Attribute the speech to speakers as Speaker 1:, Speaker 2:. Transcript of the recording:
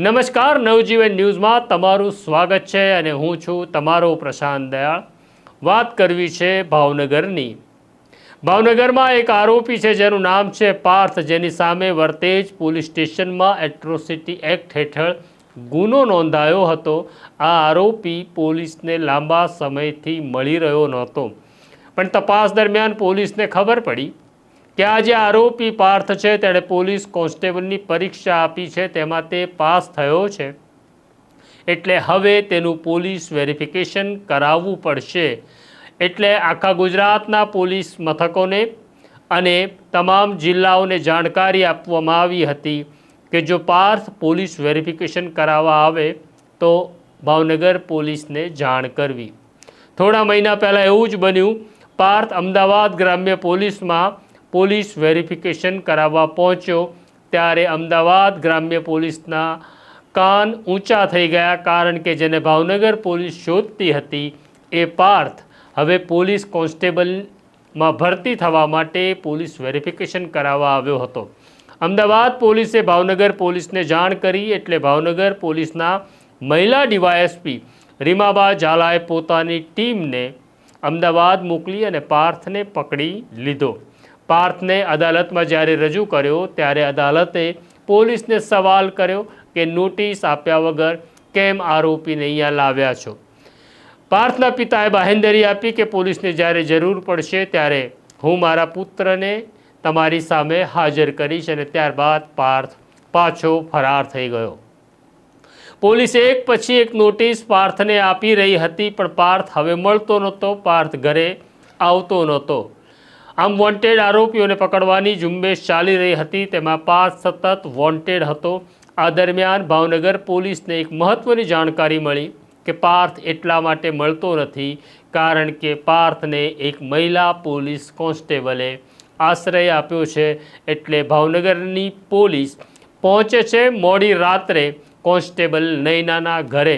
Speaker 1: નમસ્કાર, નવજીવન ન્યૂઝમાં તમારું સ્વાગત છે અને હું છું તમારો પ્રશાંત દયાળ। વાત કરવી છે ભાવનગરની। ભાવનગરમાં એક આરોપી છે જેનું નામ છે પાર્થ, જેની સામે વર્તેજ પોલીસ સ્ટેશનમાં એટ્રોસિટી એક્ટ હેઠળ ગુનો નોંધાયો હતો। આ આરોપી પોલીસને લાંબા સમયથી મળી રહ્યો નહોતો, પણ તપાસ દરમિયાન પોલીસને ખબર પડી કે આ જે આરોપી પાર્થ છે તેણે પોલીસ કોન્સ્ટેબલની પરીક્ષા આપી છે, તેમાં તે પાસ થયો છે, એટલે હવે તેનું પોલીસ વેરિફિકેશન કરાવવું પડશે। એટલે આખા ગુજરાતના પોલીસ મથકોને અને તમામ જિલ્લાઓને જાણકારી આપવામાં આવી હતી કે જો પાર્થ પોલીસ વેરિફિકેશન કરાવવા આવે તો ભાવનગર પોલીસને જાણ કરવી। થોડા મહિના પહેલાં એવું જ બન્યું। પાર્થ અમદાવાદ ગ્રામ્ય પોલીસમાં પોલીસ વેરિફિકેશન કરાવવા પહોંચ્યો ત્યારે અમદાવાદ ગ્રામ્ય પોલીસના કાન ઊંચા થઈ ગયા, કારણ કે જેને ભાવનગર પોલીસ શોધતી હતી એ પાર્થ હવે પોલીસ કોન્સ્ટેબલમાં ભરતી થવા માટે પોલીસ વેરિફિકેશન કરાવવા આવ્યો હતો। અમદાવાદ પોલીસે ભાવનગર પોલીસને જાણ કરી એટલે ભાવનગર પોલીસના મહિલા ડીવાયએસપી રીમાબા ઝાલાએ પોતાની ટીમને અમદાવાદ મોકલી અને પાર્થને પકડી લીધો। પાર્થને અદાલતમાં જ્યારે રજૂ કર્યો ત્યારે અદાલતે પોલીસને સવાલ કર્યો કે નોટિસ આપ્યા વગર કેમ આરોપીને અહીંયા લાવ્યા છો। પાર્થના પિતાએ બાહેંધરી આપી કે પોલીસને જ્યારે જરૂર પડશે ત્યારે હું મારા પુત્રને તમારી સામે હાજર કરીશ, અને ત્યારબાદ પાર્થ પાછો ફરાર થઈ ગયો। પોલીસે એક પછી એક નોટિસ પાર્થને આપી રહી હતી, પણ પાર્થ હવે મળતો નહોતો, પાર્થ ઘરે આવતો નહોતો। આમ વોન્ટેડ આરોપીઓને પકડવાની ઝુંબેશ ચાલી રહી હતી, તેમાં પાર્થ સતત વોન્ટેડ હતો। આ દરમિયાન ભાવનગર પોલીસને એક મહત્ત્વની જાણકારી મળી કે પાર્થ એટલા માટે મળતો નથી કારણ કે પાર્થને એક મહિલા પોલીસ કોન્સ્ટેબલે આશ્રય આપ્યો છે। એટલે ભાવનગરની પોલીસ પહોંચે છે મોડી રાત્રે કોન્સ્ટેબલ નયનાના ઘરે